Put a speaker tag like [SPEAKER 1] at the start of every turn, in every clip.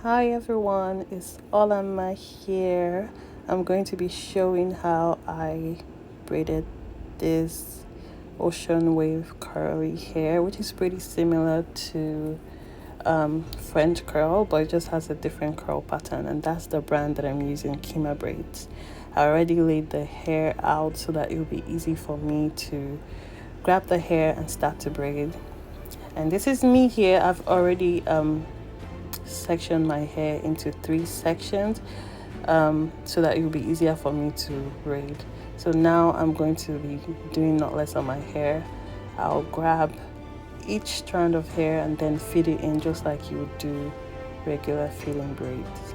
[SPEAKER 1] Hi everyone, it's Olanma here. I'm going to be showing how I braided this ocean wave curly hair, which is pretty similar to French curl, but it just has a different curl pattern, and that's the brand that I'm using, Kima Braids. I already laid the hair out so that it will be easy for me to grab the hair and start to braid. And this is me here. I've already section my hair into 3 sections so that it will be easier for me to braid. So now I'm going to be doing knotless on my hair. I'll grab each strand of hair and then feed it in just like you would do regular feeding braids.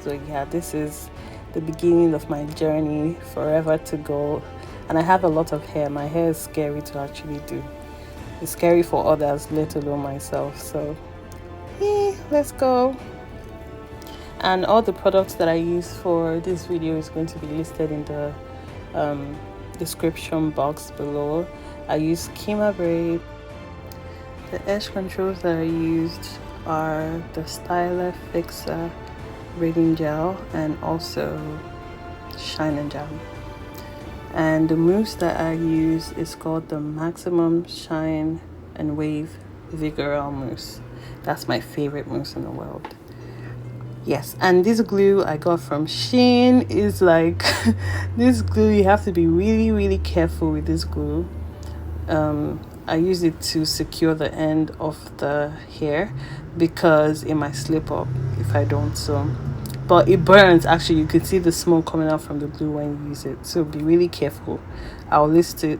[SPEAKER 1] So yeah, this is the beginning of my journey, forever to go. And I have a lot of hair. My hair is scary to actually do. It's scary for others, let alone myself. So let's go. And all the products that I use for this video is going to be listed in the description box below. I use Kima Braid. The edge controls that I used are the Stylerfixer Braiding Gel and also Shine and Jam. And the mousse that I use is called the Maximum Shine and Wave Vigorol mousse. That's my favorite mousse in the world. Yes, and this glue I got from Shein is like this glue, you have to be really careful with this glue. I use it to secure the end of the hair because it might slip up if I don't. So but it burns. Actually, you can see the smoke coming out from the glue when you use it, so be really careful. I'll list the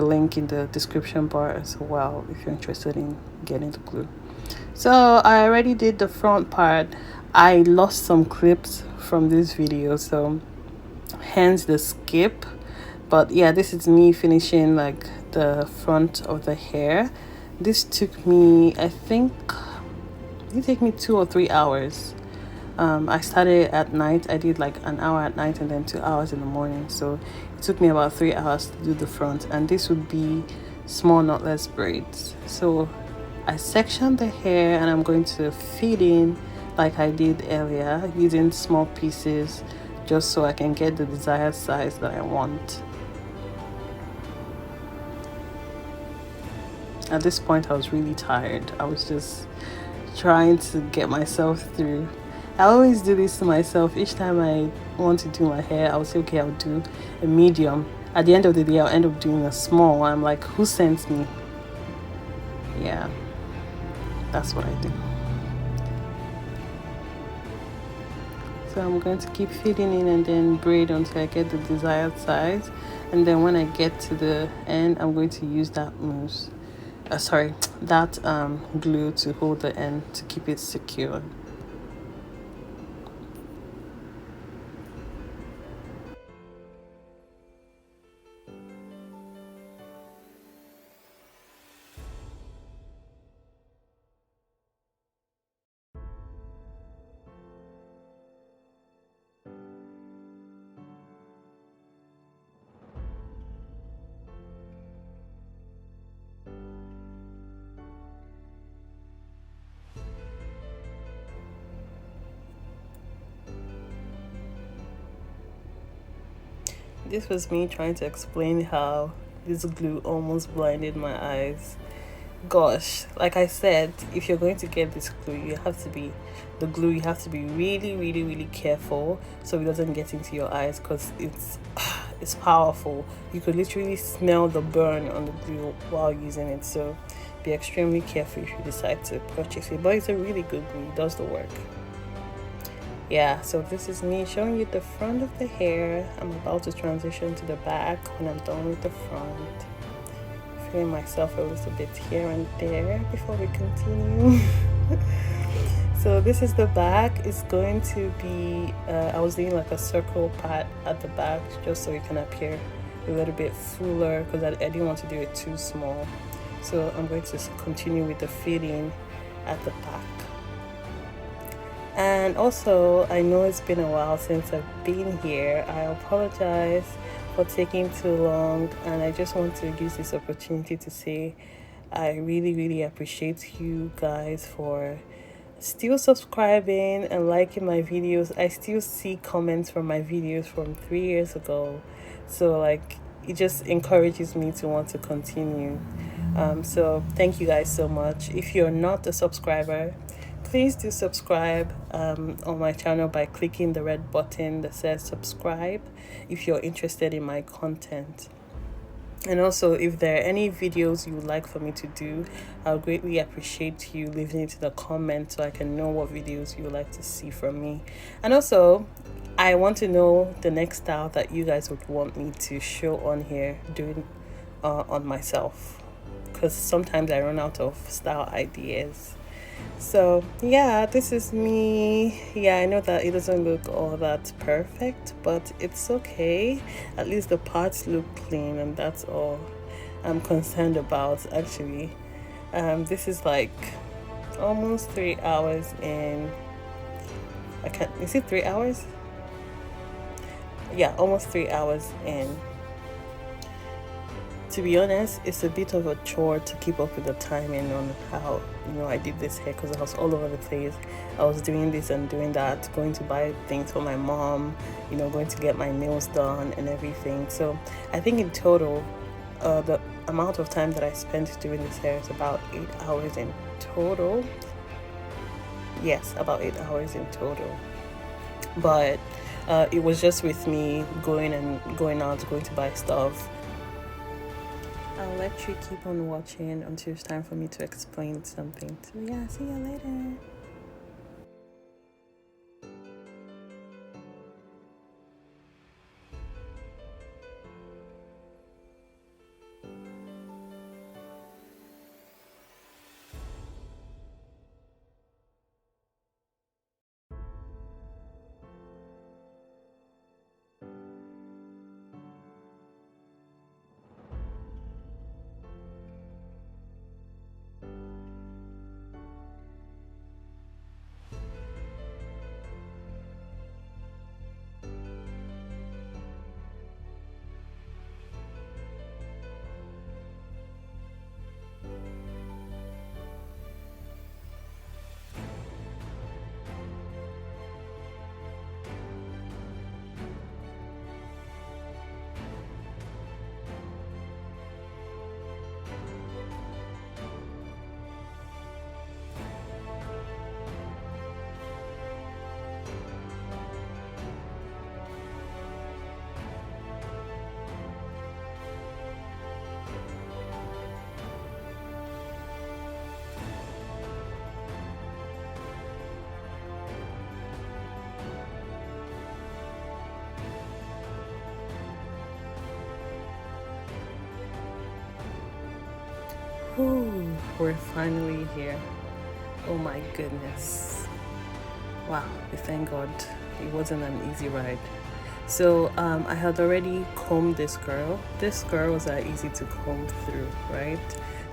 [SPEAKER 1] link in the description bar as well if you're interested in getting the glue. So I already did the front part. I lost some clips from this video, so hence the skip. But yeah, this is me finishing like the front of the hair. This took me, I think it took me 2 or 3 hours. I started at night. I did like an hour at night and then 2 hours in the morning, so it took me about 3 hours to do the front. And this would be small knotless braids. So I sectioned the hair and I'm going to feed in like I did earlier, using small pieces just so I can get the desired size that I want. At this point I was really tired. I was just trying to get myself through. I always do this to myself. Each time I want to do my hair, I'll say, okay, I'll do a medium. At the end of the day, I'll end up doing a small. I'm like, who sent me? Yeah, that's what I do. So I'm going to keep feeding in and then braid until I get the desired size. And then when I get to the end, I'm going to use that mousse. That glue to hold the end to keep it secure. This was me trying to explain how this glue almost blinded my eyes. Gosh, like I said, if you're going to get this glue, you have to be really careful so it doesn't get into your eyes, because it's powerful. You could literally smell the burn on the glue while using it, so be extremely careful if you decide to purchase it. But it's a really good glue, it does the work. Yeah, so this is me showing you the front of the hair. I'm about to transition to the back when I'm done with the front. Feeling myself a little bit here and there before we continue. So this is the back. It's going to be I was doing like a circle part at the back just so it can appear a little bit fuller, because I didn't want to do it too small. So I'm going to continue with the fitting at the back. And also, I know it's been a while since I've been here. I apologize for taking too long, and I just want to use this opportunity to say I really appreciate you guys for still subscribing and liking my videos. I still see comments from my videos from 3 years ago, so like it just encourages me to want to continue. So thank you guys so much. If you're not a subscriber, please do subscribe on my channel by clicking the red button that says subscribe if you're interested in my content. And also, if there are any videos you would like for me to do, I'll greatly appreciate you leaving it in the comments so I can know what videos you would like to see from me. And also, I want to know the next style that you guys would want me to show on here doing on myself, because sometimes I run out of style ideas. So yeah, this is me. Yeah, I know that it doesn't look all that perfect, but it's okay. At least the parts look clean, and that's all I'm concerned about actually. This is like almost 3 hours in. Is it 3 hours? Yeah, almost 3 hours in. To be honest, it's a bit of a chore to keep up with the timing on how, I did this hair, because I was all over the place. I was doing this and doing that, going to buy things for my mom, going to get my nails done and everything. So I think in total, the amount of time that I spent doing this hair is about 8 hours in total. Yes, about 8 hours in total. But it was just with me going out, going to buy stuff. I'll let you keep on watching until it's time for me to explain something. So yeah, see you later. Ooh, we're finally here. Oh my goodness. Wow, thank God it wasn't an easy ride. So I had already combed this curl. This curl was easy to comb through, right?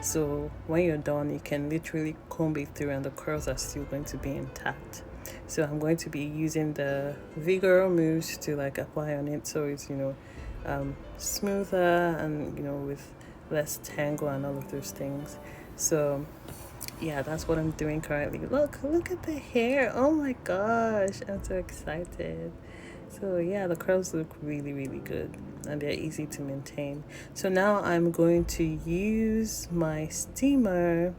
[SPEAKER 1] So when you're done, you can literally comb it through and the curls are still going to be intact. So I'm going to be using the Vigorol mousse to apply on it, so it's smoother and with less tangle and all of those things. So yeah, that's what I'm doing currently. Look at the hair. Oh my gosh, I'm so excited. So yeah, the curls look really, really good and they're easy to maintain. So now I'm going to use my steamer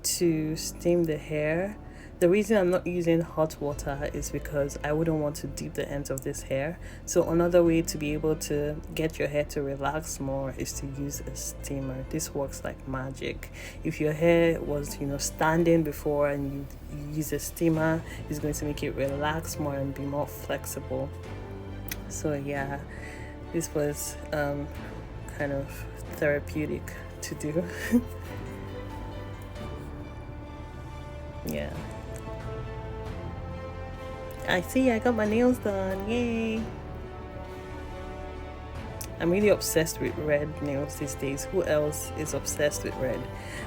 [SPEAKER 1] to steam the hair. The reason I'm not using hot water is because I wouldn't want to dip the ends of this hair. So another way to be able to get your hair to relax more is to use a steamer. This works like magic. If your hair was standing before and you use a steamer, it's going to make it relax more and be more flexible. So yeah, this was kind of therapeutic to do. Yeah, I got my nails done. Yay. I'm really obsessed with red nails these days. Who else is obsessed with red?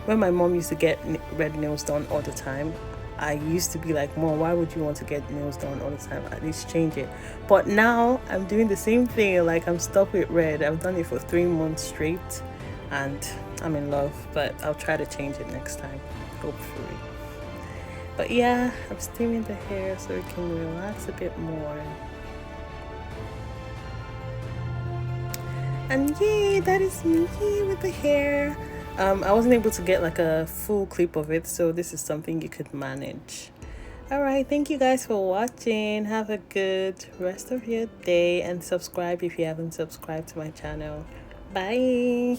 [SPEAKER 1] When my mom used to get red nails done all the time, I used to be like, Mom, why would you want to get nails done all the time? At least change it. But now I'm doing the same thing. I'm stuck with red. I've done it for 3 months straight and I'm in love, but I'll try to change it next time, hopefully. But yeah, I'm steaming the hair so it can relax a bit more. And yay, that is me with the hair. I wasn't able to get like a full clip of it, so this is something you could manage. Alright, thank you guys for watching. Have a good rest of your day and subscribe if you haven't subscribed to my channel. Bye.